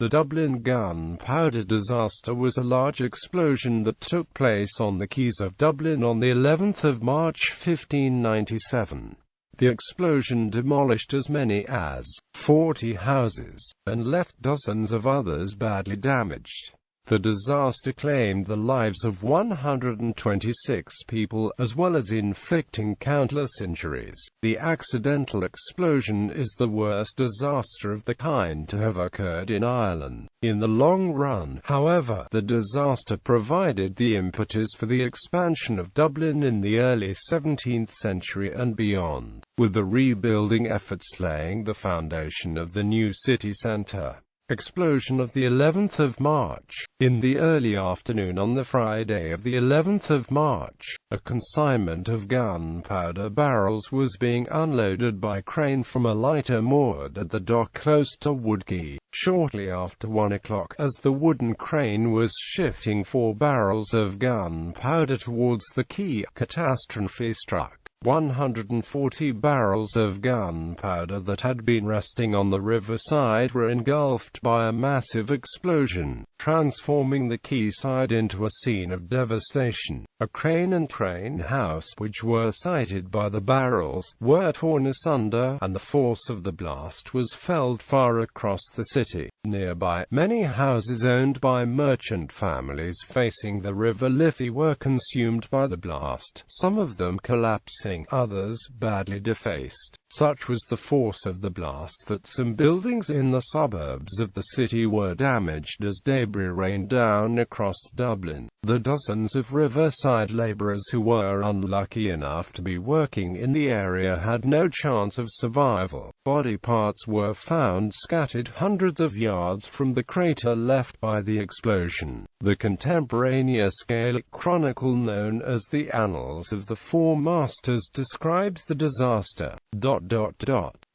The Dublin gunpowder disaster was a large explosion that took place on the quays of Dublin on the 11th of March 1597. The explosion demolished as many as 40 houses, and left dozens of others badly damaged. The disaster claimed the lives of 126 people, as well as inflicting countless injuries. The accidental explosion is the worst disaster of the kind to have occurred in Ireland. In the long run, however, the disaster provided the impetus for the expansion of Dublin in the early 17th century and beyond, with the rebuilding efforts laying the foundation of the new city centre. Explosion of the 11th of March. In the early afternoon on the Friday of the 11th of March, a consignment of gunpowder barrels was being unloaded by crane from a lighter moored at the dock close to Woodquay. Shortly after 1 o'clock, as the wooden crane was shifting 4 barrels of gunpowder towards the quay, catastrophe struck. 140 barrels of gunpowder that had been resting on the riverside were engulfed by a massive explosion, transforming the quayside into a scene of devastation. A crane and train house, which were sighted by the barrels, were torn asunder, and the force of the blast was felt far across the city. Nearby, many houses owned by merchant families facing the River Liffey were consumed by the blast, some of them collapsing, others badly defaced. Such was the force of the blast that some buildings in the suburbs of the city were damaged as debris rained down across Dublin. The dozens of riverside labourers who were unlucky enough to be working in the area had no chance of survival. Body parts were found scattered hundreds of yards from the crater left by the explosion. The contemporaneous Gaelic chronicle known as the Annals of the Four Masters describes the disaster.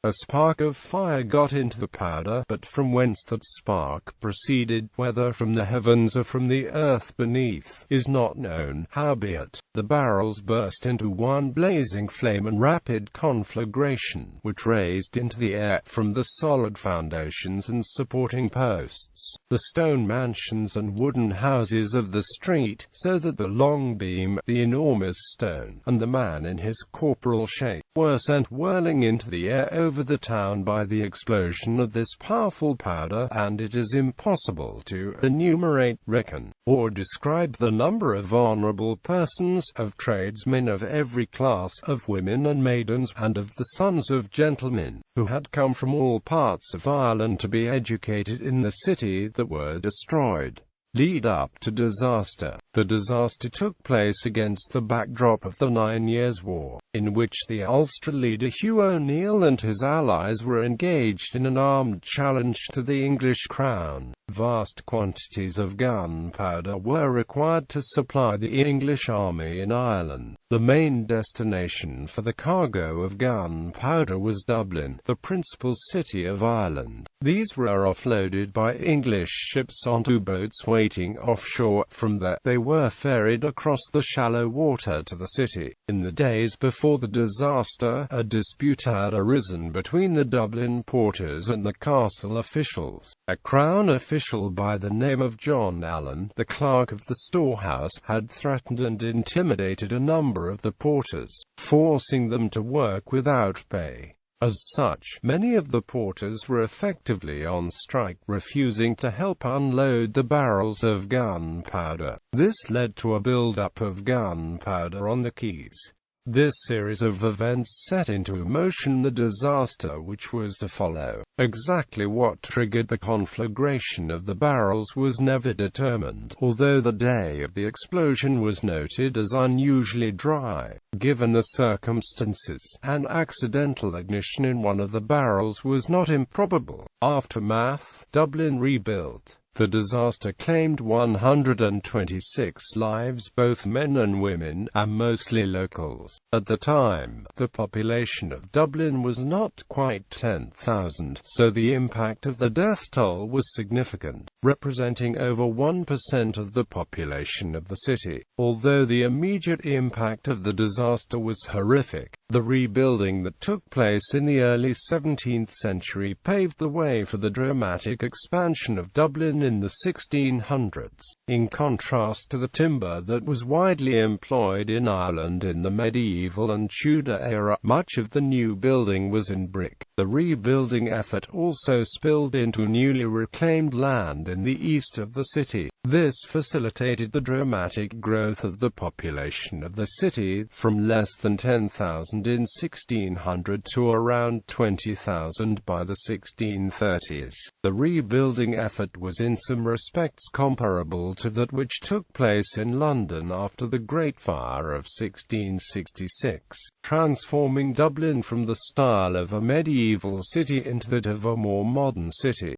A spark of fire got into the powder, but from whence that spark proceeded, whether from the heavens or from the earth beneath, is not known. Howbeit, the barrels burst into one blazing flame and rapid conflagration, which raised into the air, from the solid foundations and supporting posts, the stone mansions and wooden houses of the street, so that the long beam, the enormous stone, and the man in his corporal shape, were sent whirling into the air over the town by the explosion of this powerful powder, and it is impossible to enumerate, reckon, or describe the number of honourable persons, of tradesmen of every class, of women and maidens, and of the sons of gentlemen, who had come from all parts of Ireland to be educated in the city, that were destroyed. Lead up to disaster. The disaster took place against the backdrop of the 9 Years' War, in which the Ulster leader Hugh O'Neill and his allies were engaged in an armed challenge to the English crown. Vast quantities of gunpowder were required to supply the English army in Ireland. The main destination for the cargo of gunpowder was Dublin, the principal city of Ireland. These were offloaded by English ships onto boats waiting offshore. From there, they were ferried across the shallow water to the city. In the days before the disaster, a dispute had arisen between the Dublin porters and the castle officials. A Crown official by the name of John Allen, the clerk of the storehouse, had threatened and intimidated a number of the porters, forcing them to work without pay. As such, many of the porters were effectively on strike, refusing to help unload the barrels of gunpowder. This led to a build-up of gunpowder on the quays. This series of events set into motion the disaster which was to follow. Exactly what triggered the conflagration of the barrels was never determined, although the day of the explosion was noted as unusually dry. Given the circumstances, an accidental ignition in one of the barrels was not improbable. Aftermath. Dublin rebuilt. The disaster claimed 126 lives, both men and women, and mostly locals. At the time, the population of Dublin was not quite 10,000, so the impact of the death toll was significant, representing over 1% of the population of the city. Although the immediate impact of the disaster was horrific, the rebuilding that took place in the early 17th century paved the way for the dramatic expansion of Dublin in the 1600s. In contrast to the timber that was widely employed in Ireland in the medieval and Tudor era, much of the new building was in brick. The rebuilding effort also spilled into newly reclaimed land in the east of the city. This facilitated the dramatic growth of the population of the city, from less than 10,000 in 1600 to around 20,000 by the 1630s. The rebuilding effort was in some respects comparable to that which took place in London after the Great Fire of 1666, transforming Dublin from the style of a medieval city into that of a more modern city.